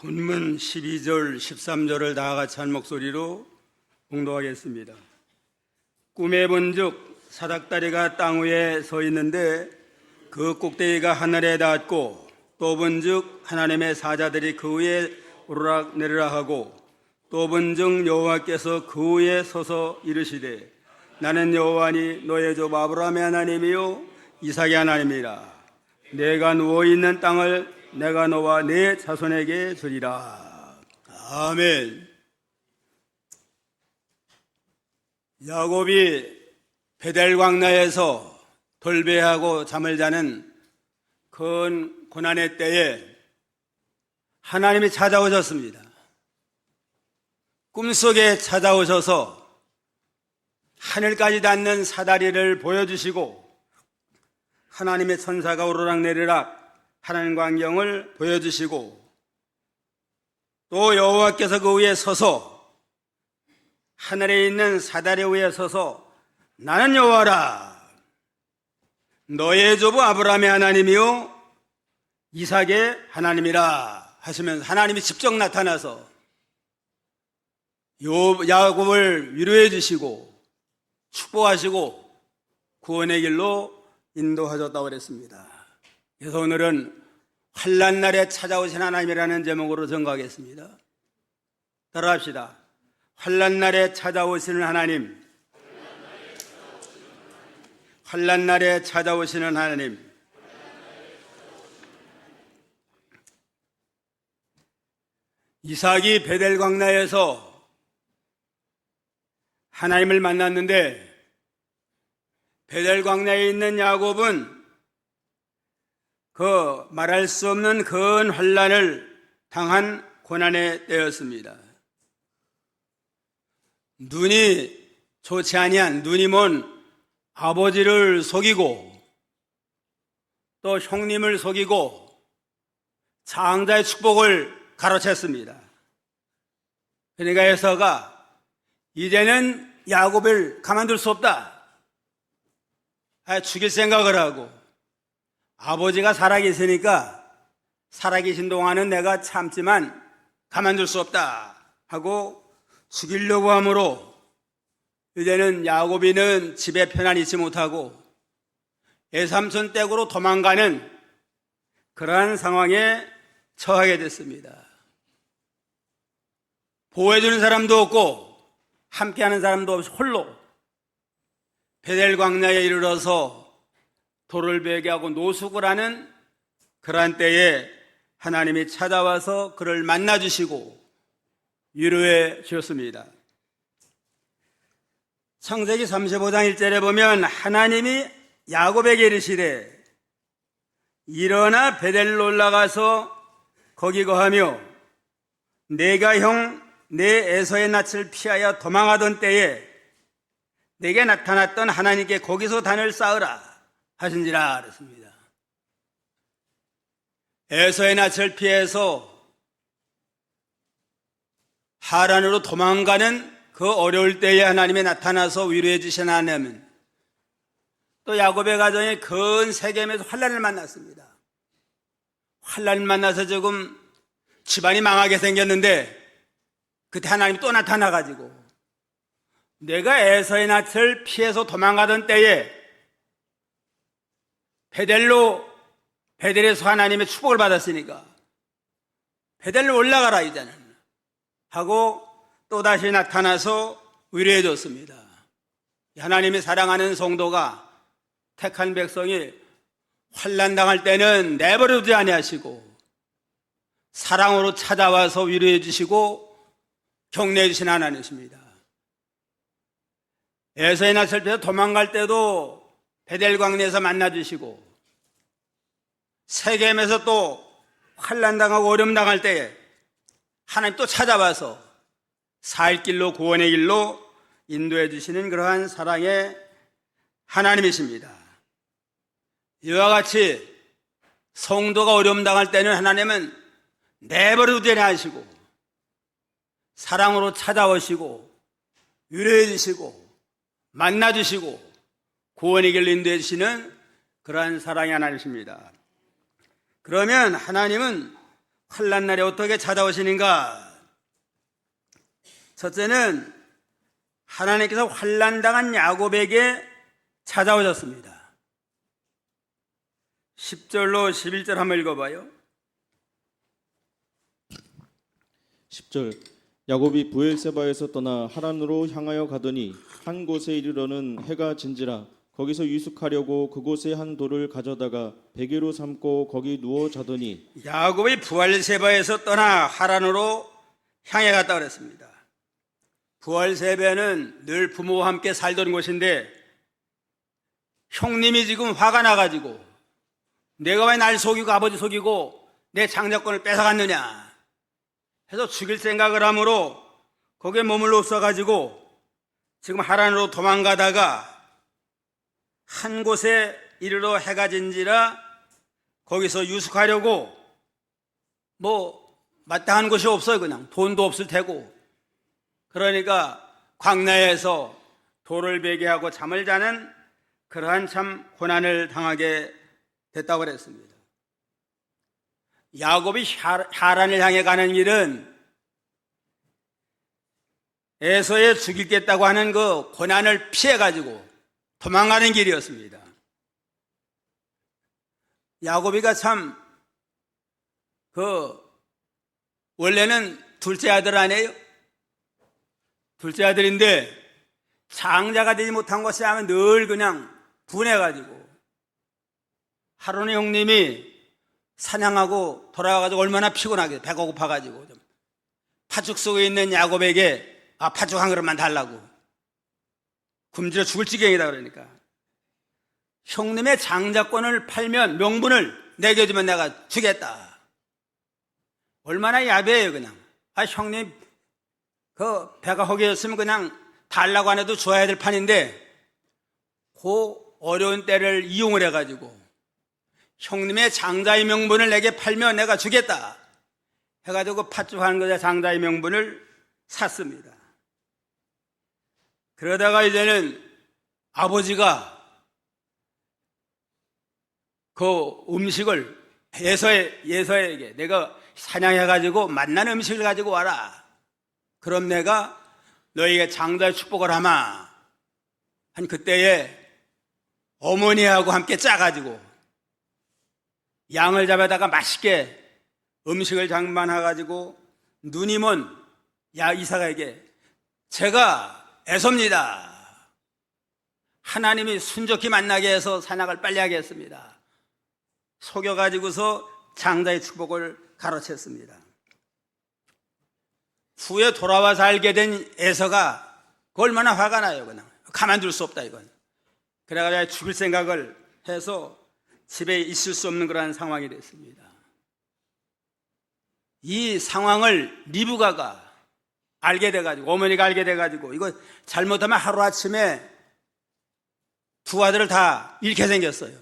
본문 12절, 13절을 다 같이 한 목소리로 봉독하겠습니다. 꿈에 본즉 사닥다리가 땅 위에 서 있는데 그 꼭대기가 하늘에 닿았고, 또 본즉 하나님의 사자들이 그 위에 오르락 내리락 하고, 또 본즉 여호와께서 그 위에 서서 이르시되, 나는 여호와니 너의 조 아브라함의 하나님이요 이삭의 하나님이라. 내가 누워있는 땅을 내가 너와 네 자손에게 주리라. 아멘. 야곱이 베델 광야에서 돌배하고 잠을 자는 큰 고난의 때에 하나님이 찾아오셨습니다. 꿈속에 찾아오셔서 하늘까지 닿는 사다리를 보여주시고, 하나님의 천사가 오르락내리락 하는 광경을 보여주시고, 또 여호와께서 그 위에 서서 하늘에 있는 사다리 위에 서서 나는 여호와라, 너의 조부 아브라함의 하나님이요 이삭의 하나님이라 하시면서 하나님이 직접 나타나서 야곱을 위로해 주시고 축복하시고 구원의 길로 인도하셨다고 그랬습니다. 그래서 오늘은 환난날에 찾아오신 하나님이라는 제목으로 전가하겠습니다. 따라합시다. 환난날에 찾아오시는 하나님, 환난날에 찾아오시는 하나님. 이삭이 베델 광야에서 하나님을 만났는데, 베델 광야에 있는 야곱은 그 말할 수 없는 큰 환난을 당한 고난의 때였습니다. 눈이 좋지 아니한, 눈이 먼 아버지를 속이고 또 형님을 속이고 장자의 축복을 가로챘습니다. 그러니까 에서가 이제는 야곱을 가만둘 수 없다, 죽일 생각을 하고, 아버지가 살아계시니까 살아계신 동안은 내가 참지만 가만둘 수 없다 하고 죽이려고 하므로, 이제는 야곱이는 집에 편안히 있지 못하고 외삼촌 댁으로 도망가는 그러한 상황에 처하게 됐습니다. 보호해주는 사람도 없고 함께하는 사람도 없이 홀로 베델 광야에 이르러서 돌을 베게 하고 노숙을 하는 그러한 때에 하나님이 찾아와서 그를 만나주시고 위로해 주셨습니다. 창세기 35장 1절에 보면 하나님이 야곱에게 이르시되, 일어나 베델로 올라가서 거기 거하며 내가 형 내 에서의 낯을 피하여 도망하던 때에 내게 나타났던 하나님께 거기서 단을 쌓으라 하신지라 그랬습니다. 에서의 낯을 피해서 하란으로 도망가는 그 어려울 때에 하나님이 나타나서 위로해 주신 하나님은 또 야곱의 가정에 큰 세겜에서 환난을 만났습니다. 환난을 만나서 조금 집안이 망하게 생겼는데, 그때 하나님이 또 나타나가지고 내가 에서의 낯을 피해서 도망가던 때에 베델에서 하나님의 축복을 받았으니까 베델로 올라가라 이제는 하고 또다시 나타나서 위로해 줬습니다. 하나님이 사랑하는 성도가, 택한 백성이 환난 당할 때는 내버려 두지 아니하시고 사랑으로 찾아와서 위로해 주시고 격려해 주신 하나님이십니다. 에서의 낯을 피해서 도망갈 때도 베델 광야에서 만나주시고, 세겜에서 또 환난 당하고 어려움 당할 때에 하나님 또 찾아와서 살 길로, 구원의 길로 인도해 주시는 그러한 사랑의 하나님이십니다. 이와 같이 성도가 어려움 당할 때는 하나님은 내버려 두지 않으시고 사랑으로 찾아오시고 위로해 주시고 만나주시고 구원의 길로 인도해 주시는 그러한 사랑의 하나님이십니다. 그러면 하나님은 환난 날에 어떻게 찾아오시는가? 첫째는 하나님께서 환난당한 야곱에게 찾아오셨습니다. 10절로 11절 한번 읽어봐요. 10절 야곱이 브엘세바에서 떠나 하란으로 향하여 가더니 한 곳에 이르러는 해가 진지라 거기서 유숙하려고 그곳에 한 돌을 가져다가 베개로 삼고 거기 누워 자더니 야곱이 브엘세바에서 떠나 하란으로 향해 갔다 그랬습니다. 브엘세바는 늘 부모와 함께 살던 곳인데 형님이 지금 화가 나가지고 내가 왜 날 속이고 아버지 속이고 내 장자권을 뺏어갔느냐 해서 죽일 생각을 하므로 거기에 머물러 있어가지고 지금 하란으로 도망가다가 한 곳에 이르러 해가 진지라 거기서 유숙하려고 마땅한 곳이 없어요. 그냥 돈도 없을 테고 그러니까 광야에서 돌을 베개하고 잠을 자는 그러한 참 고난을 당하게 됐다고 그랬습니다. 야곱이 하란을 향해 가는 길은 에서에 죽이겠다고 하는 그 고난을 피해가지고 도망가는 길이었습니다. 야곱이가 참 원래는 둘째 아들 아니에요? 둘째 아들인데 장자가 되지 못한 것이 하면 늘 그냥 분해가지고 하론의 형님이 사냥하고 돌아와가지고 얼마나 피곤하게 배가 고파가지고 팥죽 속에 있는 야곱에게 팥죽 한 그릇만 달라고 굶주려 죽을 지경이다 그러니까 형님의 장자권을 팔면 명분을 내겨주면 내가 주겠다. 얼마나 야비해요 그냥. 형님 배가 허기졌으면 그냥 달라고 안 해도 줘야 될 판인데 그 어려운 때를 이용을 해가지고 형님의 장자의 명분을 내게 팔면 내가 주겠다 해가지고 팥죽 한 그릇의 장자의 명분을 샀습니다. 그러다가 이제는 아버지가 그 음식을 예서에게 내가 사냥해가지고 맛난 음식을 가지고 와라. 그럼 내가 너에게 장자의 축복을 하마. 한 그때에 어머니하고 함께 짜가지고 양을 잡아다가 맛있게 음식을 장만해가지고 눈이 먼 이삭에게 제가 애섭니다. 하나님이 순적히 만나게 해서 사냥을 빨리 하게 했습니다. 속여가지고서 장자의 축복을 가로챘습니다. 후에 돌아와서 알게 된 에서가 얼마나 화가 나요. 그냥 가만둘 수 없다 이건. 그래가지고 죽일 생각을 해서 집에 있을 수 없는 그러한 상황이 됐습니다. 이 상황을 리브가가 알게 돼가지고 어머니가 알게 돼가지고 이거 잘못하면 하루아침에 두 아들을 다 잃게 생겼어요.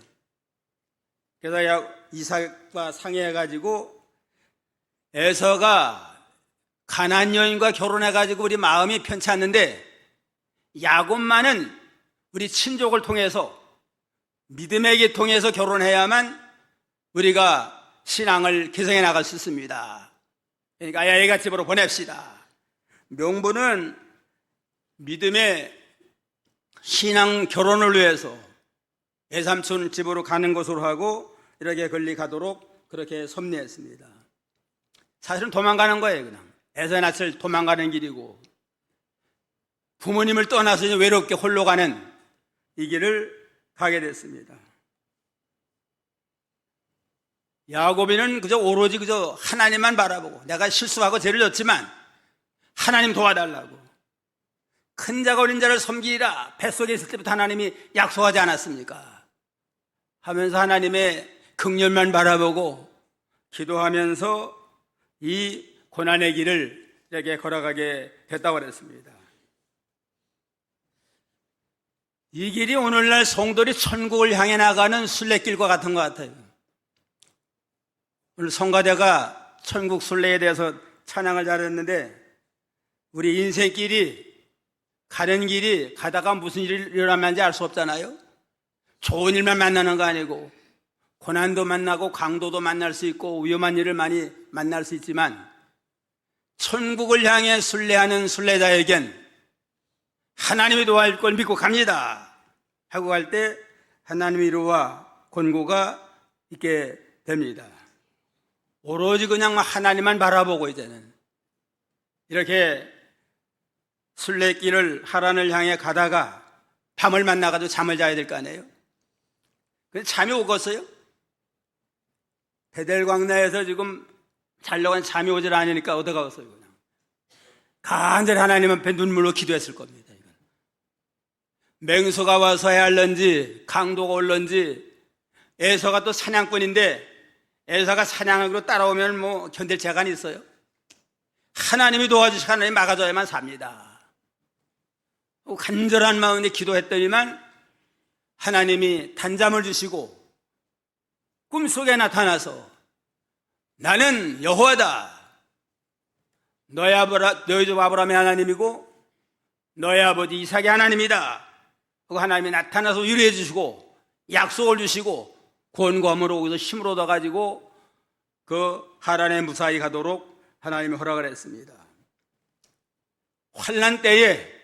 그래서 이삭과 상의해가지고 에서가 가나안 여인과 결혼해가지고 우리 마음이 편치 않는데 야곱만은 우리 친족을 통해서 믿음의 길 통해서 결혼해야만 우리가 신앙을 개성해 나갈 수 있습니다. 그러니까 애가 집으로 보냅시다. 명분은 믿음의 신앙 결혼을 위해서 애삼촌 집으로 가는 것으로 하고 이렇게 가도록 그렇게 섭리했습니다. 사실은 도망가는 거예요. 그냥 에서의 낯을 도망가는 길이고 부모님을 떠나서 외롭게 홀로 가는 이 길을 가게 됐습니다. 야곱이는 오로지 하나님만 바라보고 내가 실수하고 죄를 졌지만 하나님 도와달라고 큰 자가 어린 자를 섬기리라 뱃속에 있을 때부터 하나님이 약속하지 않았습니까? 하면서 하나님의 긍휼만 바라보고 기도하면서 이 고난의 길을 이렇게 걸어가게 됐다고 그랬습니다. 이 길이 오늘날 성도들이 천국을 향해 나가는 순례길과 같은 것 같아요. 오늘 성가대가 천국 순례에 대해서 찬양을 잘했는데 우리 인생길이 가는 길이 가다가 무슨 일이 일어나는지 알 수 없잖아요. 좋은 일만 만나는 거 아니고 고난도 만나고 강도도 만날 수 있고 위험한 일을 많이 만날 수 있지만 천국을 향해 순례하는 순례자에겐 하나님이 도와줄 걸 믿고 갑니다 하고 갈 때 하나님의 위로와 권고가 있게 됩니다. 오로지 그냥 하나님만 바라보고 이제는 이렇게 순례길을 하란을 향해 가다가 밤을 만나가지고 잠을 자야 될 거 아니에요? 근데 잠이 오겠어요? 베델광야에서 지금 자려고 잠이 오질 않으니까 어디 가겠어요? 그냥 간절히 하나님 앞에 눈물로 기도했을 겁니다. 이건. 맹수가 와서 해야 할런지 강도가 올런지 에서가 또 사냥꾼인데 에서가 사냥하기로 따라오면 뭐 견딜 재간이 있어요? 하나님이 도와주시고 하나님이 막아줘야만 삽니다. 간절한 마음에 기도했더니만 하나님이 단잠을 주시고 꿈속에 나타나서 나는 여호와다. 너희 집 아브라함의 하나님이고 너희 아버지 이삭의 하나님이다. 그 하나님이 나타나서 위로해 주시고 약속을 주시고 권고함으로 거기서 힘을 얻어가지고 그 하란에 무사히 가도록 하나님이 허락을 했습니다. 환난 때에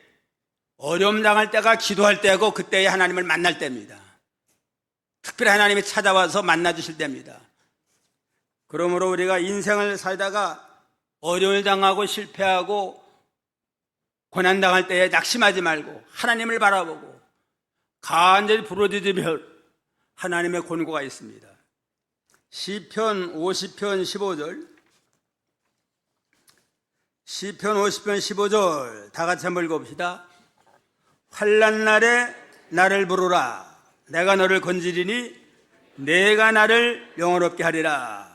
어려움 당할 때가 기도할 때고 그때에 하나님을 만날 때입니다. 특별히 하나님이 찾아와서 만나주실 때입니다. 그러므로 우리가 인생을 살다가 어려움을 당하고 실패하고 고난당할 때에 낙심하지 말고 하나님을 바라보고 간절히 부르짖으며 하나님의 권고가 있습니다. 시편 50편 15절 시편 50편 15절 다 같이 한번 읽어봅시다. 환난 날에 나를 부르라. 내가 너를 건지리니 내가 나를 영원롭게 하리라.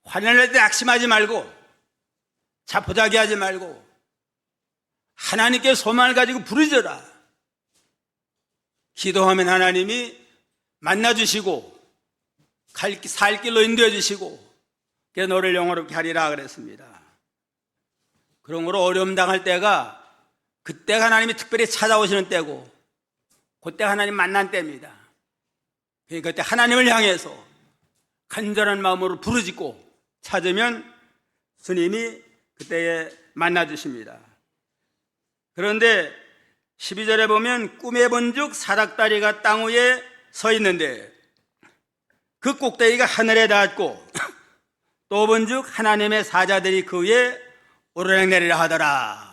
환난할 때 낙심하지 말고 자포자기하지 말고 하나님께 소망을 가지고 부르짖어라. 기도하면 하나님이 만나주시고 살 길로 인도해 주시고 너를 영원롭게 하리라 그랬습니다. 그러므로 어려움 당할 때가 그때 하나님이 특별히 찾아오시는 때고 그때 하나님 만난 때입니다. 그때 하나님을 향해서 간절한 마음으로 부르짖고 찾으면 주님이 그때에 만나주십니다. 그런데 12절에 보면 꿈에 본즉 사닥다리가 땅 위에 서 있는데 그 꼭대기가 하늘에 닿았고 또 본즉 하나님의 사자들이 그 위에 오르락내리락 하더라.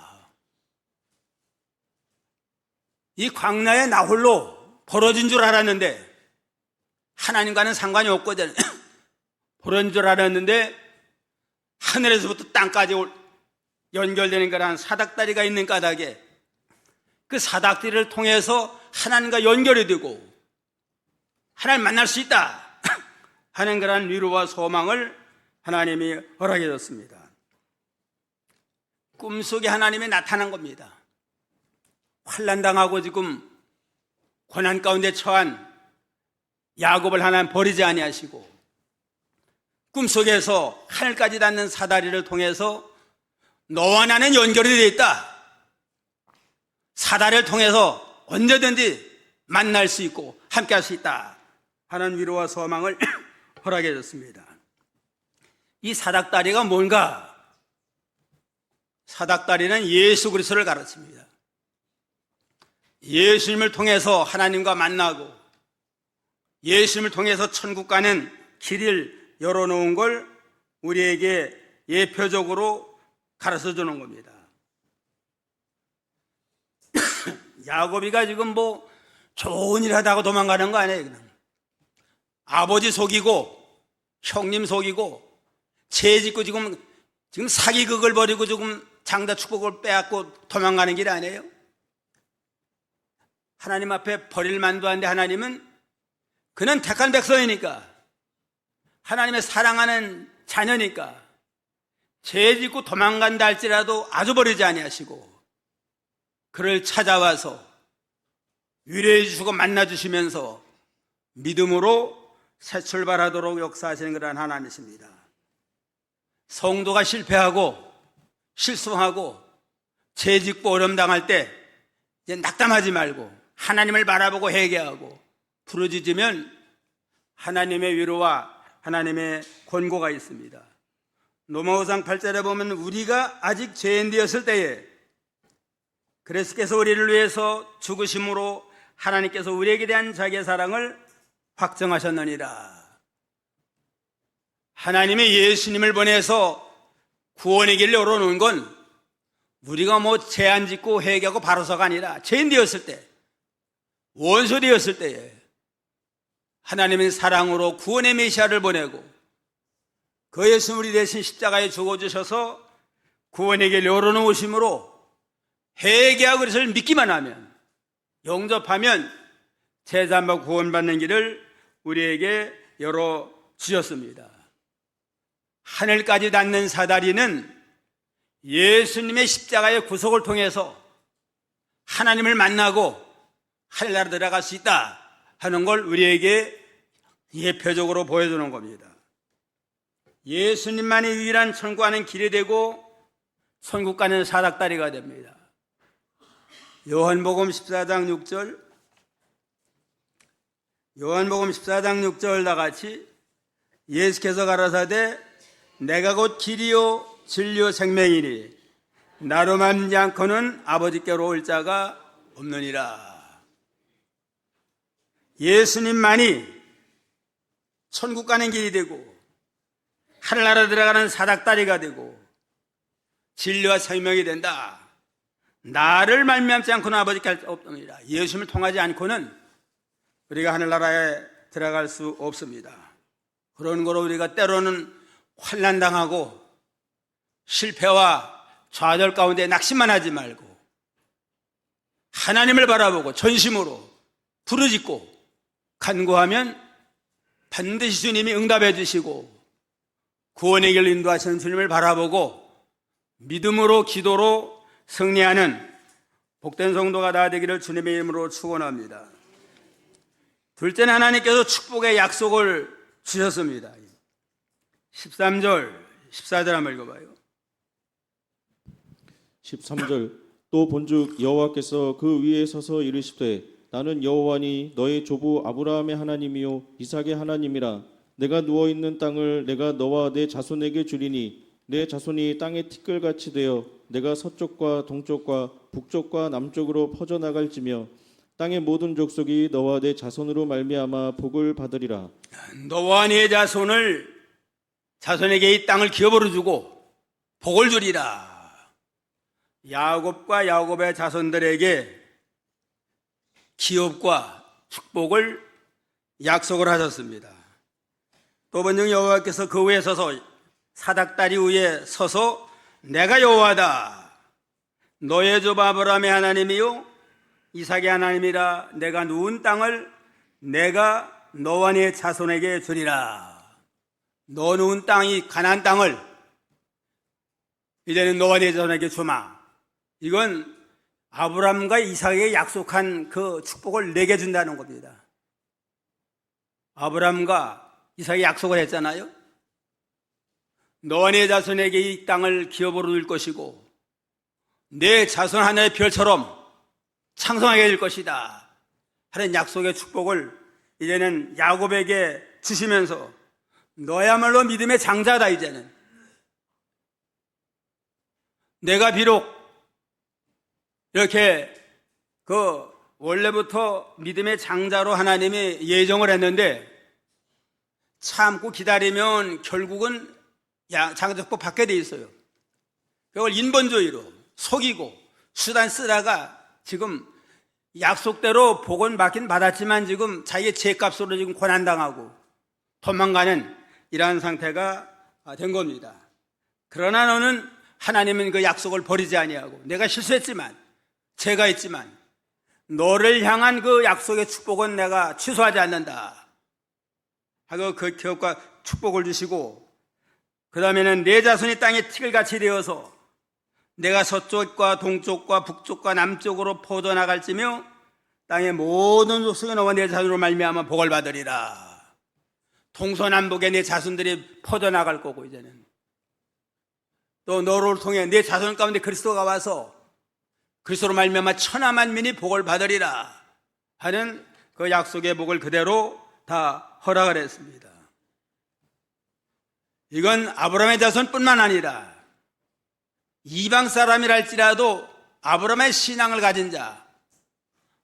이 광야에 나 홀로 벌어진 줄 알았는데 하나님과는 상관이 없거든. 벌어진 줄 알았는데 하늘에서부터 땅까지 연결되는 거란 사닥다리가 있는 까닭에 그 사닥다리를 통해서 하나님과 연결이 되고 하나님 만날 수 있다 하는 그런 위로와 소망을 하나님이 허락해 줬습니다. 꿈속에 하나님이 나타난 겁니다. 환난당하고 지금 고난 가운데 처한 야곱을 하나님 버리지 아니하시고 꿈속에서 하늘까지 닿는 사다리를 통해서 너와 나는 연결이 되어 있다. 사다리를 통해서 언제든지 만날 수 있고 함께할 수 있다 하는 위로와 소망을 허락해 줬습니다. 이 사닥다리가 뭔가? 사닥다리는 예수 그리스도를 가르칩니다. 예수님을 통해서 하나님과 만나고 예수님을 통해서 천국 가는 길을 열어놓은 걸 우리에게 예표적으로 가르쳐 주는 겁니다. 야곱이가 지금 뭐 좋은 일 하다가 도망가는 거 아니에요. 그냥. 아버지 속이고 형님 속이고 죄 짓고 지금 사기극을 벌이고 지금 장자 축복을 빼앗고 도망가는 길 아니에요? 하나님 앞에 버릴 만도 한데 하나님은 그는 택한 백성이니까 하나님의 사랑하는 자녀니까 죄 짓고 도망간다 할지라도 아주 버리지 아니하시고 그를 찾아와서 위로해 주시고 만나 주시면서 믿음으로 새 출발하도록 역사하시는 그런 하나님이십니다. 성도가 실패하고 실수하고 죄 짓고 어려움 당할 때 이제 낙담하지 말고 하나님을 바라보고 회개하고 부르짖으면 하나님의 위로와 하나님의 권고가 있습니다. 로마 5장 8절에 보면 우리가 아직 죄인 되었을 때에 그리스도께서 우리를 위해서 죽으심으로 하나님께서 우리에게 대한 자기의 사랑을 확정하셨느니라. 하나님의 예수님을 보내서 구원의 길을 열어놓은 건 우리가 죄 안 짓고 회개하고 바로서가 아니라 죄인 되었을 때, 원수 되었을 때에 하나님의 사랑으로 구원의 메시아를 보내고 그 예수 우리 대신 십자가에 죽어주셔서 구원의 길을 열어놓으심으로 회개하고 그것을 믿기만 하면, 영접하면 제사함과 구원받는 길을 우리에게 열어주셨습니다. 하늘까지 닿는 사다리는 예수님의 십자가의 구속을 통해서 하나님을 만나고 하늘나라 들어갈 수 있다 하는 걸 우리에게 예표적으로 보여주는 겁니다. 예수님만이 유일한 천국 가는 길이 되고 천국 가는 사닥다리가 됩니다. 요한복음 14장 6절, 요한복음 14장 6절 다같이 예수께서 가라사대 내가 곧 길이요 진리요 생명이니 나로 말미암지 않고는 아버지께로 올 자가 없느니라. 예수님만이 천국 가는 길이 되고 하늘나라 들어가는 사닥다리가 되고 진리와 생명이 된다. 나를 말미암지 않고는 아버지께 없느니라. 예수님을 통하지 않고는 우리가 하늘나라에 들어갈 수 없습니다. 그런 거로 우리가 때로는 환난당하고 실패와 좌절 가운데 낙심만 하지 말고 하나님을 바라보고 전심으로 부르짖고 간구하면 반드시 주님이 응답해 주시고 구원의 길로 인도하시는 주님을 바라보고 믿음으로 기도로 승리하는 복된 성도가 다 되기를 주님의 이름으로 축원합니다. 둘째는 하나님께서 축복의 약속을 주셨습니다. 13절, 14절 한번 읽어봐요. 13절 또 본즉 여호와께서 그 위에 서서 이르시되 나는 여호와니 너의 조부 아브라함의 하나님이요 이삭의 하나님이라. 내가 누워있는 땅을 내가 너와 내 자손에게 주리니 내 자손이 땅의 티끌같이 되어 내가 서쪽과 동쪽과 북쪽과 남쪽으로 퍼져나갈지며 땅의 모든 족속이 너와 내 자손으로 말미암아 복을 받으리라. 너와 네 자손에게 이 땅을 기업으로 주고 복을 주리라. 야곱과 야곱의 자손들에게 기업과 축복을 약속을 하셨습니다. 또 번역 여호와께서 그 위에 서서 사닥다리 위에 서서 내가 여호와다. 너의 조부 아브라함의 하나님이요 이삭의 하나님이라. 내가 누운 땅을 내가 너와 네 자손에게 주리라. 너 누운 땅이 가나안 땅을 이제는 너와 네 자손에게 주마. 이건 아브라함과 이삭에게 약속한 그 축복을 내게 준다는 겁니다. 아브라함과 이삭이 약속을 했잖아요. 너와 네 자손에게 이 땅을 기업으로 줄 것이고 내 자손 하나의 별처럼 창성하게 될 것이다 하는 약속의 축복을 이제는 야곱에게 주시면서 너야말로 믿음의 장자다. 이제는 내가 비록 이렇게 원래부터 믿음의 장자로 하나님이 예정을 했는데 참고 기다리면 결국은 장자법 받게 돼 있어요. 그걸 인본주의로 속이고 수단 쓰다가 지금 약속대로 복은 받긴 받았지만 지금 자기의 죄값으로 지금 고난당하고 도망가는 이러한 상태가 된 겁니다. 그러나 너는 하나님은 그 약속을 버리지 아니하고 내가 실수했지만 죄가 있지만 너를 향한 그 약속의 축복은 내가 취소하지 않는다 하고 그 기업과 축복을 주시고 그 다음에는 내 자손이 땅에 티끌같이 되어서 내가 서쪽과 동쪽과 북쪽과 남쪽으로 퍼져나갈지며 땅의 모든 족속이 너와 내 자손으로 말미암아 복을 받으리라. 동서남북에 내 자손들이 퍼져나갈 거고 이제는 또 너를 통해 내 자손 가운데 그리스도가 와서 그리스도로 말미암아 천하 만민이 복을 받으리라 하는 그 약속의 복을 그대로 다 허락을 했습니다. 이건 아브라함의 자손뿐만 아니라 이방 사람이랄지라도 아브라함의 신앙을 가진 자,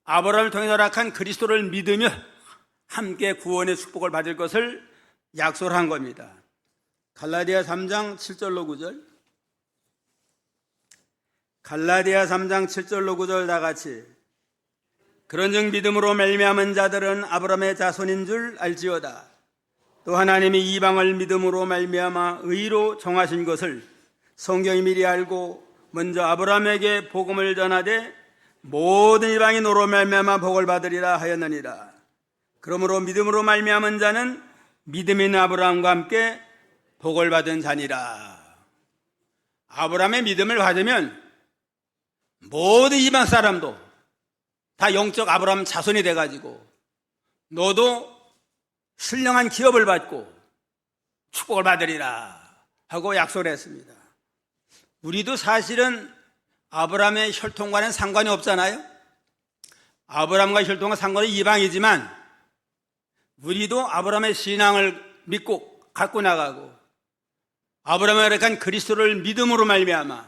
아브라함을 통해 허락한 그리스도를 믿으며 함께 구원의 축복을 받을 것을 약속을 한 겁니다. 갈라디아 3장 7절로 9절, 갈라디아 3장 7절로 9절 다 같이 그런즉 믿음으로 말미암은 자들은 아브라함의 자손인 줄 알지어다. 또 하나님이 이방을 믿음으로 말미암아 의로 정하신 것을 성경이 미리 알고 먼저 아브라함에게 복음을 전하되 모든 이방이 너로 말미암아 복을 받으리라 하였느니라. 그러므로 믿음으로 말미암은 자는 믿음 있는 아브라함과 함께 복을 받은 자니라. 아브라함의 믿음을 받으면 모든 이방 사람도 다 영적 아브라함 자손이 돼가지고 너도 신령한 기업을 받고 축복을 받으리라 하고 약속을 했습니다. 우리도 사실은 아브라함의 혈통과는 상관이 없잖아요. 아브라함과 혈통과 상관이 이방이지만 우리도 아브라함의 신앙을 믿고 갖고 나가고 아브라함의 허락한 그리스도를 믿음으로 말미암아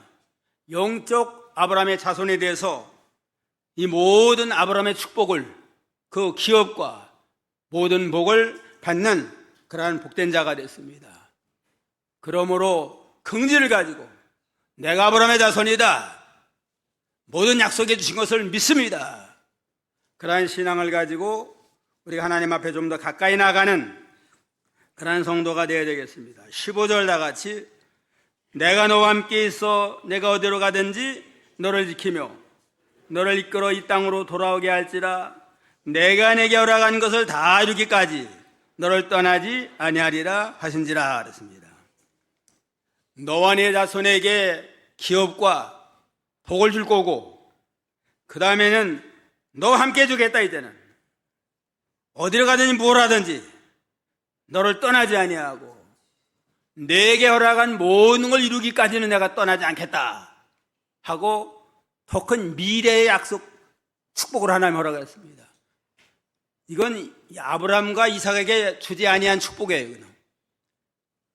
영적 아브라함의 자손에 대해서 이 모든 아브라함의 축복을, 그 기업과 모든 복을 받는 그러한 복된 자가 됐습니다. 그러므로 긍지를 가지고 내가 아브라함의 자손이다, 모든 약속해 주신 것을 믿습니다, 그러한 신앙을 가지고 우리가 하나님 앞에 좀 더 가까이 나가는 그러한 성도가 되어야 되겠습니다. 15절 다 같이 내가 너와 함께 있어 내가 어디로 가든지 너를 지키며 너를 이끌어 이 땅으로 돌아오게 할지라 내가 내게 허락한 것을 다 이루기까지 너를 떠나지 아니하리라 하신지라 그랬습니다. 너와 네 자손에게 기업과 복을 줄 거고 그 다음에는 너와 함께 해주겠다. 이제는 어디로 가든지 뭘 하든지 너를 떠나지 아니하고 내게 허락한 모든 걸 이루기까지는 내가 떠나지 않겠다 하고 더 큰 미래의 약속, 축복을 하나님 허락했습니다. 이건 아브라함과 이삭에게 주지 아니한 축복이에요. 이거는.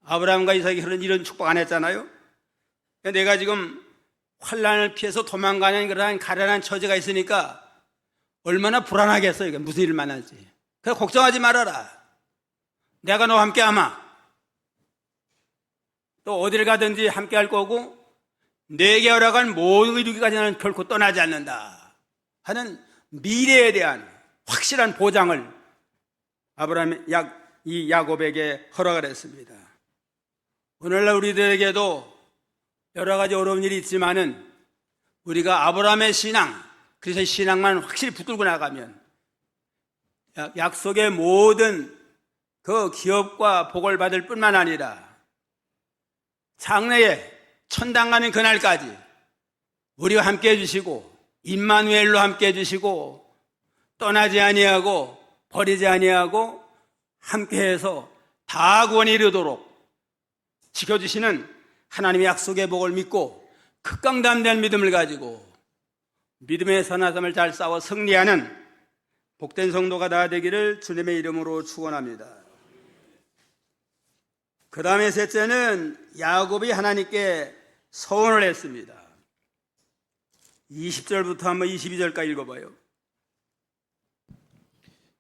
아브라함과 이삭이 이런 축복 안 했잖아요. 내가 지금 환난을 피해서 도망가는 그러한 가련한 처지가 있으니까 얼마나 불안하겠어요. 이게 무슨 일을 만날지. 그래서 걱정하지 말아라. 내가 너와 함께 하마. 또 어디를 가든지 함께 할 거고 내게 허락한 모든 이루기까지는 결코 떠나지 않는다 하는 미래에 대한 확실한 보장을 아브라함 이 야곱에게 허락을 했습니다. 오늘날 우리들에게도 여러 가지 어려운 일이 있지만은 우리가 아브라함의 신앙, 그래서 신앙만 확실히 붙들고 나가면 약속의 모든 그 기업과 복을 받을 뿐만 아니라 장래에 천당 가는 그날까지 우리와 함께 해주시고 임마누엘로 함께 해주시고 떠나지 아니하고 버리지 아니하고 함께해서 다 구원에 이르도록 지켜주시는 하나님의 약속의 복을 믿고 극강담대한 믿음을 가지고 믿음의 선하섬을 잘 싸워 승리하는 복된 성도가 다 되기를 주님의 이름으로 축원합니다. 그 다음에 셋째는 야곱이 하나님께 서원을 했습니다. 20절부터 한번 22절까지 읽어봐요.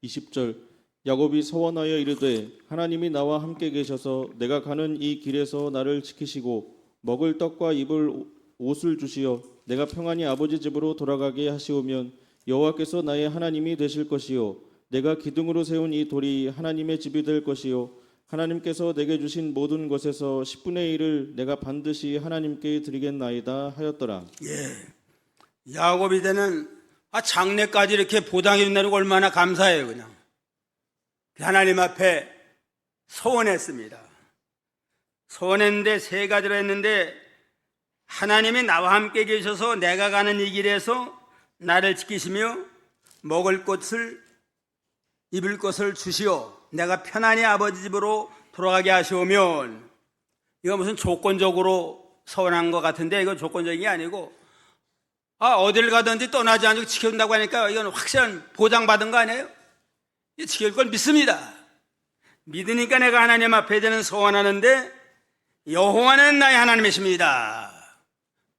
20절 야곱이 서원하여 이르되 하나님이 나와 함께 계셔서 내가 가는 이 길에서 나를 지키시고 먹을 떡과 입을 옷을 주시어 내가 평안히 아버지 집으로 돌아가게 하시오면 여호와께서 나의 하나님이 되실 것이요 내가 기둥으로 세운 이 돌이 하나님의 집이 될 것이요 하나님께서 내게 주신 모든 것에서 10분의 1을 내가 반드시 하나님께 드리겠나이다 하였더라. 예, 야곱이 되는 장래까지 이렇게 보장해 준다는 거 얼마나 감사해요. 그냥 하나님 앞에 소원했습니다. 소원했는데 세 가지로 했는데 하나님이 나와 함께 계셔서 내가 가는 이 길에서 나를 지키시며 먹을 것을 입을 것을 주시오 내가 편안히 아버지 집으로 돌아가게 하시오면, 이거 무슨 조건적으로 서원한 것 같은데 이건 조건적인 게 아니고 어딜 가든지 떠나지 않고 지켜준다고 하니까 이건 확실한 보장받은 거 아니에요? 지킬 걸 믿습니다. 믿으니까 내가 하나님 앞에 저는 소원하는데 여호와는 나의 하나님이십니다.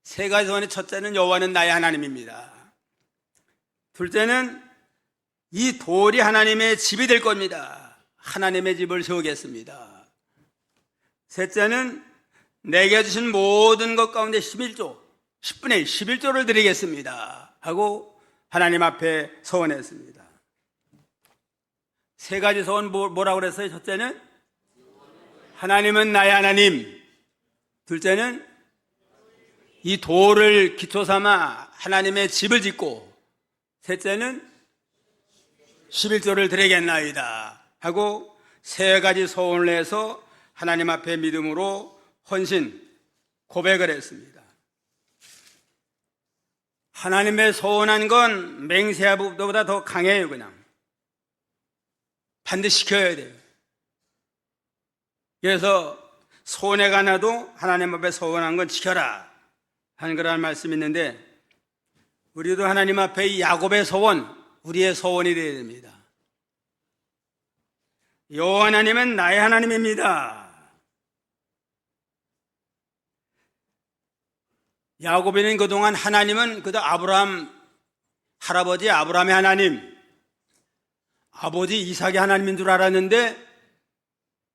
세 가지 소원의 첫째는 여호와는 나의 하나님입니다. 둘째는 이 돌이 하나님의 집이 될 겁니다. 하나님의 집을 세우겠습니다. 셋째는 내게 주신 모든 것 가운데 11조, 10분의 1, 11조를 드리겠습니다 하고 하나님 앞에 소원했습니다. 세 가지 소원 뭐라고 그랬어요? 첫째는 하나님은 나의 하나님, 둘째는 이 돌을 기초 삼아 하나님의 집을 짓고, 셋째는 11조를 드리겠나이다 하고 세 가지 소원을 해서 하나님 앞에 믿음으로 헌신, 고백을 했습니다. 하나님의 소원한 건 맹세하보다 더 강해요. 그냥 반드시 지켜야 돼요. 그래서 소원에 관하도 하나님 앞에 소원한 건 지켜라 하는 그런 말씀이 있는데, 우리도 하나님 앞에 이 야곱의 소원, 우리의 소원이 되어야 됩니다. 여호와 하나님은 나의 하나님입니다. 야곱에는 그동안 하나님은 그저 아브라함, 할아버지 아브라함의 하나님, 아버지 이삭의 하나님인 줄 알았는데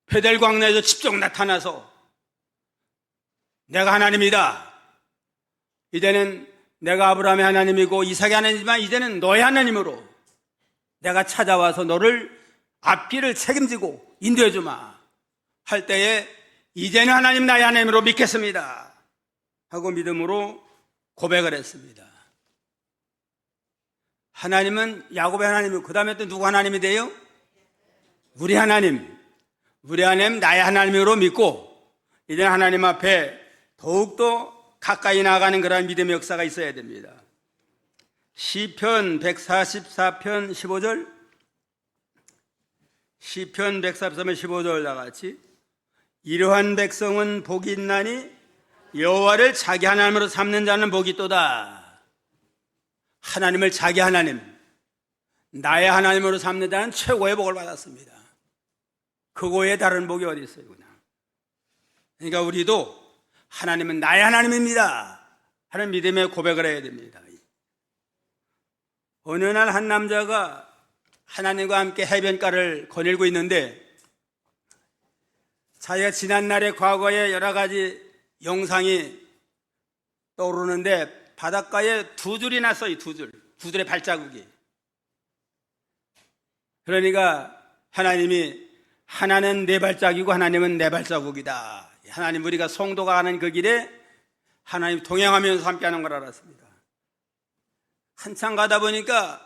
베델 광야에서 직접 나타나서 내가 하나님이다. 이제는 내가 아브라함의 하나님이고 이삭의 하나님이지만 이제는 너의 하나님으로 내가 찾아와서 너를 앞길을 책임지고 인도해 주마 할 때에 이제는 하나님 나의 하나님으로 믿겠습니다 하고 믿음으로 고백을 했습니다. 하나님은 야곱의 하나님이고 그 다음에 또 누구 하나님이 돼요? 우리 하나님, 우리 하나님 나의 하나님으로 믿고 이제 하나님 앞에 더욱더 가까이 나가는 그런 믿음의 역사가 있어야 됩니다. 시편 144편 15절, 시편 143편 15절 나같이 이러한 백성은 복이 있나니 여호와를 자기 하나님으로 삼는 자는 복이 있도다. 하나님을 자기 하나님, 나의 하나님으로 삼는 자는 최고의 복을 받았습니다. 그 외에 다른 복이 어디 있어요? 그냥. 그러니까 우리도 하나님은 나의 하나님입니다 하는 믿음의 고백을 해야 됩니다. 어느 날 한 남자가 하나님과 함께 해변가를 거닐고 있는데 자기가 지난날의 과거에 여러 가지 영상이 떠오르는데 바닷가에 두 줄이 났어요. 두 줄의 발자국이. 그러니까 하나님이 하나는 내 발자국이고 하나님은 내 발자국이다. 하나님, 우리가 성도가 가는 그 길에 하나님 동행하면서 함께하는 걸 알았습니다. 한참 가다 보니까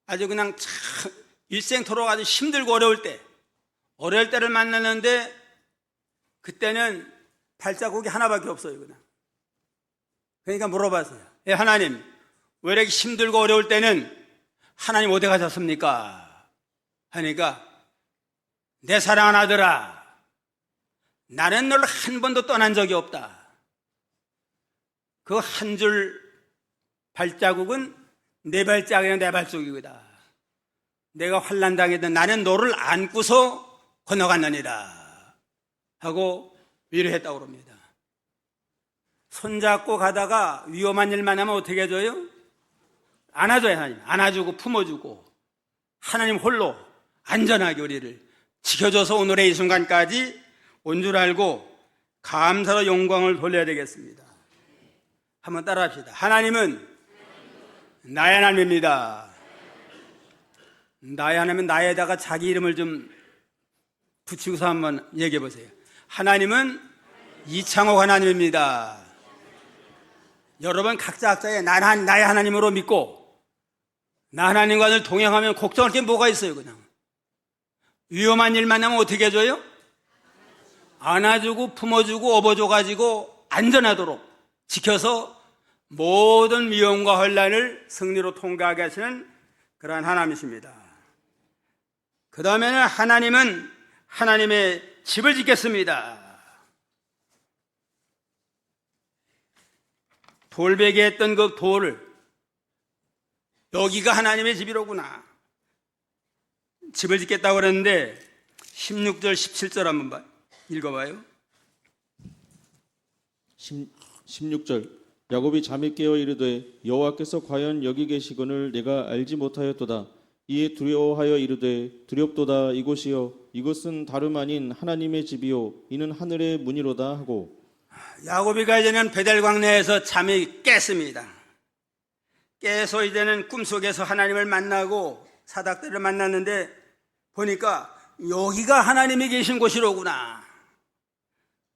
아주 그냥 참 일생토록 아주 힘들고 어려울 때를 만났는데 그때는 발자국이 하나밖에 없어요. 그냥. 그러니까 물어봤어요. 하나님, 왜 이렇게 힘들고 어려울 때는 하나님 어디 가셨습니까? 하니까 내 사랑하는 아들아, 나는 너를 한 번도 떠난 적이 없다. 그 한 줄 발자국은 내 발자국이나 내 발자국이다. 내가 환난 당했던 나는 너를 안고서 건너갔느니라 하고 위로했다고 합니다. 손잡고 가다가 위험한 일만 하면 어떻게 해줘요? 안아줘요. 하나님 안아주고 품어주고 하나님 홀로 안전하게 우리를 지켜줘서 오늘의 이 순간까지 온 줄 알고 감사로 영광을 돌려야 되겠습니다. 한번 따라합시다. 하나님은 나의 하나님입니다. 나의 하나님은 나에다가 자기 이름을 좀 붙이고서 한번 얘기해 보세요. 하나님은 이창옥 하나님입니다. 여러분 각자의 나의 하나님으로 믿고 나 하나님과 늘 동행하면 걱정할 게 뭐가 있어요. 그냥 위험한 일만 하면 어떻게 해줘요? 안아주고 품어주고 업어줘가지고 안전하도록 지켜서 모든 위험과 혼란을 승리로 통과하게 하시는 그러한 하나님이십니다. 그 다음에는 하나님은 하나님의 집을 짓겠습니다. 돌베개 했던 그 돌을 여기가 하나님의 집이로구나. 집을 짓겠다고 그랬는데 16절 17절 한번 읽어봐요. 16절 야곱이 잠이 깨어 이르되 여호와께서 과연 여기 계시거늘 내가 알지 못하였도다. 이에 두려워하여 이르되 두렵도다. 이곳이여 이것은 다름 아닌 하나님의 집이요 이는 하늘의 문이로다 하고. 야곱이가 이제는 베델 광야에서 잠이 깼습니다. 깨서 이제는 꿈속에서 하나님을 만나고 사닥들을 만났는데 보니까 여기가 하나님이 계신 곳이로구나.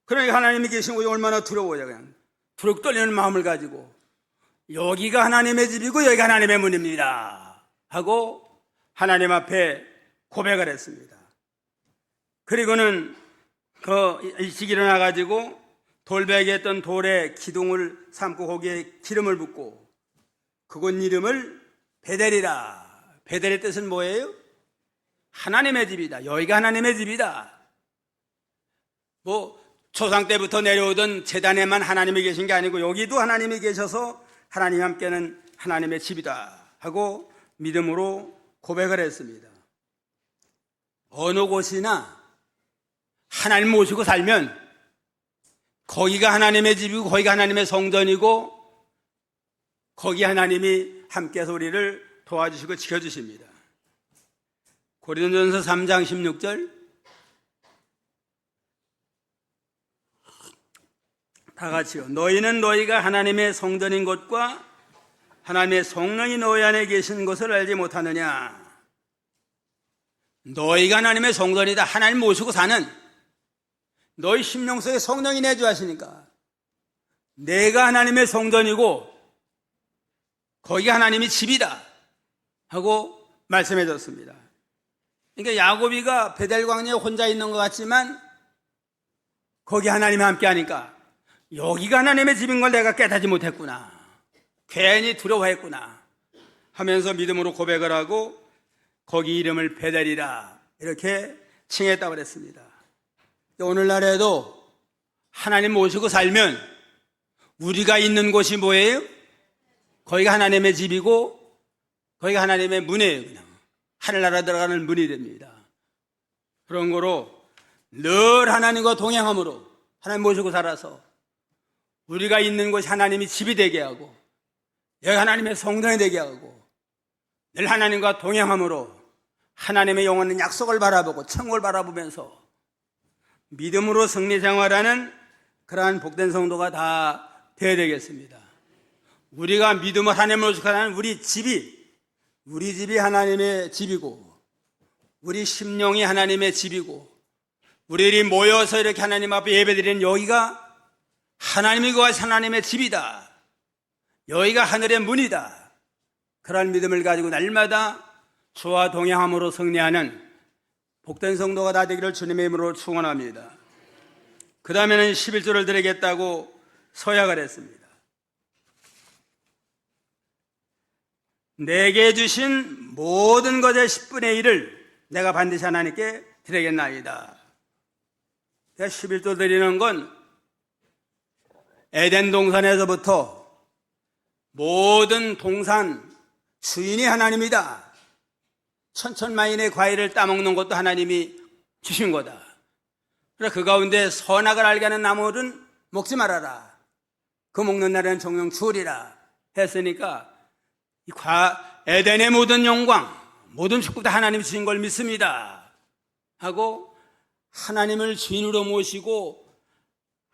그러니까 하나님이 계신 곳이 얼마나 두려워요. 그냥 두렵 떨리는 마음을 가지고 여기가 하나님의 집이고 여기가 하나님의 문입니다 하고 하나님 앞에 고백을 했습니다. 그리고는 일찍 일어나 가지고 돌베개에 있던 돌에 기둥을 삼고 거기에 기름을 붓고 그곳 이름을 베델이라. 베델의 뜻은 뭐예요? 하나님의 집이다. 여기가 하나님의 집이다. 조상 때부터 내려오던 제단에만 하나님이 계신 게 아니고 여기도 하나님이 계셔서 하나님 함께는 하나님의 집이다 하고 믿음으로 고백을 했습니다. 어느 곳이나 하나님 모시고 살면 거기가 하나님의 집이고 거기가 하나님의 성전이고 거기 하나님이 함께해서 우리를 도와주시고 지켜주십니다. 고린도전서 3장 16절 다 같이요. 너희는 너희가 하나님의 성전인 것과 하나님의 성령이 너희 안에 계신 것을 알지 못하느냐. 너희가 하나님의 성전이다. 하나님 모시고 사는 너희 심령 속에 성령이 내주하시니까 내가 하나님의 성전이고 거기가 하나님의 집이다 하고 말씀해 줬습니다. 그러니까 야곱이가 베델 광야에 혼자 있는 것 같지만 거기 하나님이 함께 하니까 여기가 하나님의 집인 걸 내가 깨닫지 못했구나. 괜히 두려워했구나 하면서 믿음으로 고백을 하고 거기 이름을 베델이라 이렇게 칭했다고 그랬습니다. 오늘날에도 하나님 모시고 살면 우리가 있는 곳이 뭐예요? 거기가 하나님의 집이고 거기가 하나님의 문이에요. 그냥 하늘나라 들어가는 문이 됩니다. 그런 거로 늘 하나님과 동행함으로 하나님 모시고 살아서 우리가 있는 곳이 하나님이 집이 되게 하고 여기 하나님의 성전이 되게 하고 늘 하나님과 동행함으로 하나님의 영원한 약속을 바라보고 천국을 바라보면서 믿음으로 승리 생활하는 그러한 복된 성도가 다 되어야 되겠습니다. 우리가 믿음을 하나님으로 축하하는 우리 집이 하나님의 집이고 우리 심령이 하나님의 집이고 우리들이 모여서 이렇게 하나님 앞에 예배드리는 여기가 하나님이 거하신 하나님의 집이다. 여기가 하늘의 문이다. 그러한 믿음을 가지고 날마다 주와 동행함으로 승리하는 복된 성도가 다 되기를 주님의 이름으로 축원합니다. 그 다음에는 11조를 드리겠다고 서약을 했습니다. 내게 주신 모든 것의 10분의 1을 내가 반드시 하나님께 드리겠나이다. 11조 드리는 건 에덴 동산에서부터 모든 동산 주인이 하나님이다. 천천만인의 과일을 따먹는 것도 하나님이 주신 거다. 그래서 그 가운데 선악을 알게 하는 나무는 먹지 말아라. 그 먹는 날에는 정령 죽으리라 했으니까 에덴의 모든 영광, 모든 축복 다 하나님이 주신 걸 믿습니다 하고 하나님을 주인으로 모시고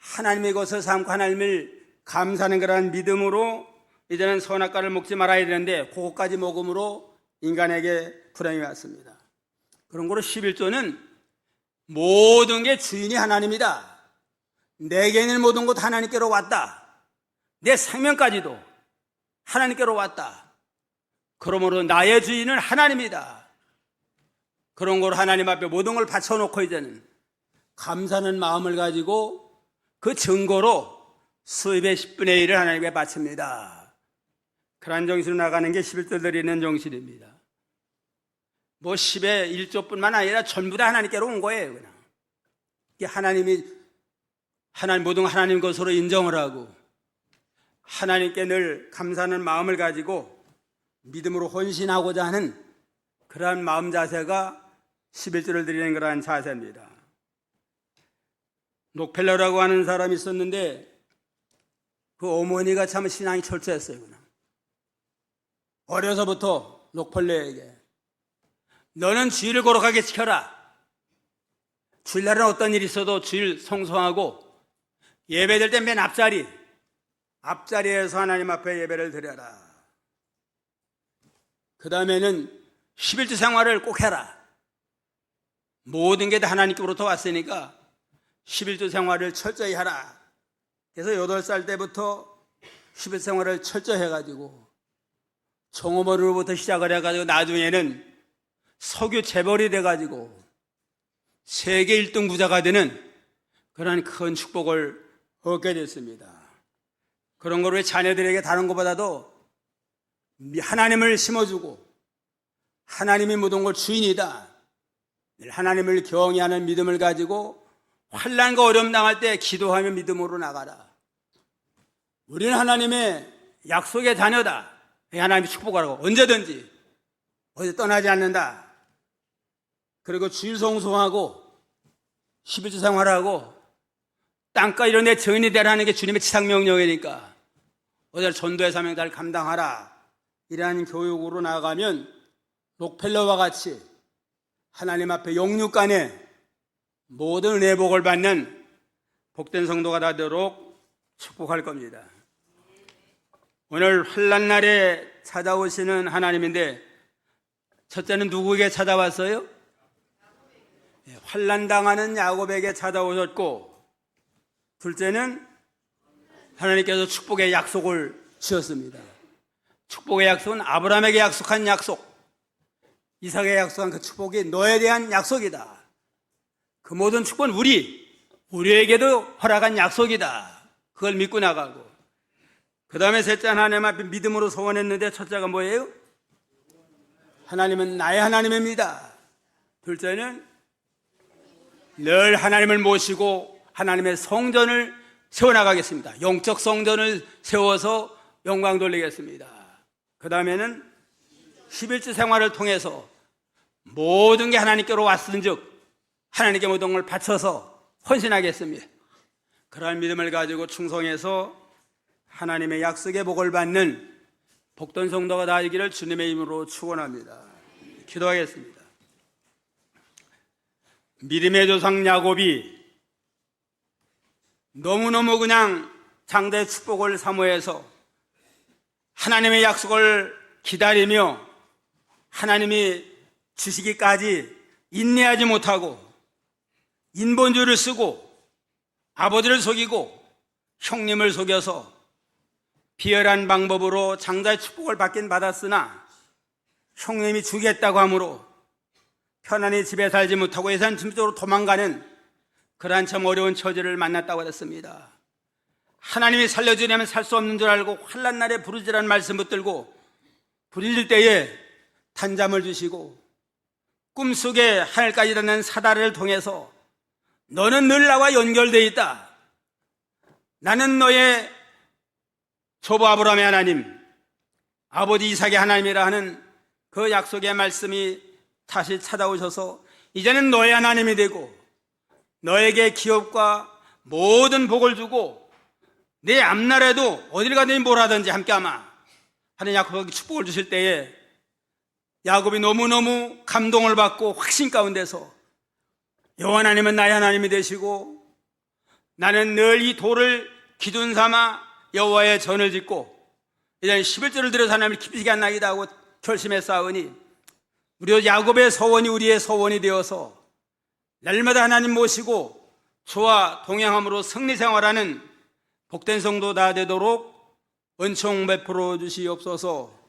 하나님의 것을 삼고 하나님을 감사하는 그러한 믿음으로 이제는 선악과를 먹지 말아야 되는데 그것까지 먹음으로 인간에게 불행이 왔습니다. 그런 거로 11조는 모든 게 주인이 하나님이다. 내게 있는 모든 것 하나님께로 왔다. 내 생명까지도 하나님께로 왔다. 그러므로 나의 주인은 하나님이다. 그런 거로 하나님 앞에 모든 걸 바쳐놓고 이제는 감사하는 마음을 가지고 그 증거로 수입의 10분의 1을 하나님께 바칩니다. 그러한 정신으로 나가는 게 11조 드리는 정신입니다. 10의 1조뿐만 아니라 전부 다 하나님께로 온 거예요. 그냥 하나님이 모든 하나님 것으로 인정을 하고 하나님께 늘 감사하는 마음을 가지고 믿음으로 헌신하고자 하는 그러한 마음 자세가 11조를 드리는 그러한 자세입니다. 록펠러라고 하는 사람이 있었는데 그 어머니가 참 신앙이 철저했어요. 그냥. 어려서부터 록펠러에게 너는 주일을 거룩하게 지켜라. 주일날은 어떤 일이 있어도 주일 성수하고 예배될 때 맨 앞자리에서 하나님 앞에 예배를 드려라. 그 다음에는 11조 생활을 꼭 해라. 모든 게 다 하나님께로부터 왔으니까 11조 생활을 철저히 하라. 그래서 8살 때부터 11조 생활을 철저히 해가지고 종업원으로부터 시작을 해가지고 나중에는 석유 재벌이 돼가지고 세계 1등 부자가 되는 그런 큰 축복을 얻게 됐습니다. 그런 거로 자녀들에게 다른 것보다도 하나님을 심어주고 하나님이 모든 걸 주인이다. 하나님을 경외하는 믿음을 가지고 환난과 어려움 당할 때 기도하며 믿음으로 나가라. 우리는 하나님의 약속의 자녀다. 하나님이 축복하라고 언제든지 어디 떠나지 않는다. 그리고 주일 성수하고 11조 생활하고 땅과 이런 데 증인이 되라는 게 주님의 지상명령이니까 어디 전도의 사명 잘 감당하라. 이러한 교육으로 나아가면 록펠러와 같이 하나님 앞에 영육간에 모든 은혜 복을 받는 복된 성도가 되도록 축복할 겁니다. 오늘 환난날에 찾아오시는 하나님인데 첫째는 누구에게 찾아왔어요? 환난당하는 야곱에게 찾아오셨고 둘째는 하나님께서 축복의 약속을 주셨습니다. 축복의 약속은 아브라함에게 약속한 약속, 이삭에게 약속한 그 축복이 너에 대한 약속이다. 그 모든 축복은 우리에게도 허락한 약속이다. 그걸 믿고 나가고 그 다음에 셋째 하나님 앞에 믿음으로 소원했는데 첫째가 뭐예요? 하나님은 나의 하나님입니다. 둘째는 늘 하나님을 모시고 하나님의 성전을 세워나가겠습니다. 영적 성전을 세워서 영광 돌리겠습니다. 그 다음에는 11조 생활을 통해서 모든 게 하나님께로 왔은즉 하나님께 모든 걸 바쳐서 헌신하겠습니다. 그러한 믿음을 가지고 충성해서 하나님의 약속의 복을 받는 복된 성도가 되기를 주님의 이름으로 축원합니다. 기도하겠습니다. 믿음의 조상 야곱이 너무너무 그냥 장대의 축복을 사모해서 하나님의 약속을 기다리며 하나님이 주시기까지 인내하지 못하고 인본주의를 쓰고 아버지를 속이고 형님을 속여서 비열한 방법으로 장자의 축복을 받긴 받았으나 형님이 주겠다고 하므로 편안히 집에 살지 못하고 예산 침적으로 도망가는 그러한 참 어려운 처지를 만났다고 했습니다. 하나님이 살려주려면 살 수 없는 줄 알고 환난 날에 부르짖으라는 말씀 붙들고 부르짖을 때에 단잠을 주시고 꿈속에 하늘까지 닿는 사다리를 통해서 너는 늘 나와 연결되어 있다. 나는 너의 조부 아브라함의 하나님, 아버지 이삭의 하나님이라 하는 그 약속의 말씀이 다시 찾아오셔서 이제는 너의 하나님이 되고 너에게 기업과 모든 복을 주고 내 앞날에도 어디를 가든지 뭘 하든지 함께하마 하는 야곱에게 축복을 주실 때에 야곱이 너무너무 감동을 받고 확신 가운데서 여호와 하나님은 나의 하나님이 되시고 나는 늘 이 돌을 기준 삼아 여호와의 전을 짓고 이제 11조를 들여서 하나님을 기쁘시게 한나이다 하고 결심했사오니 우리 야곱의 서원이 우리의 서원이 되어서 날마다 하나님 모시고 주와 동행함으로 승리 생활하는 복된 성도 다 되도록 은총 베풀어 주시옵소서.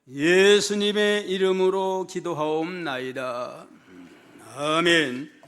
예수님의 이름으로 기도하옵나이다. 아멘.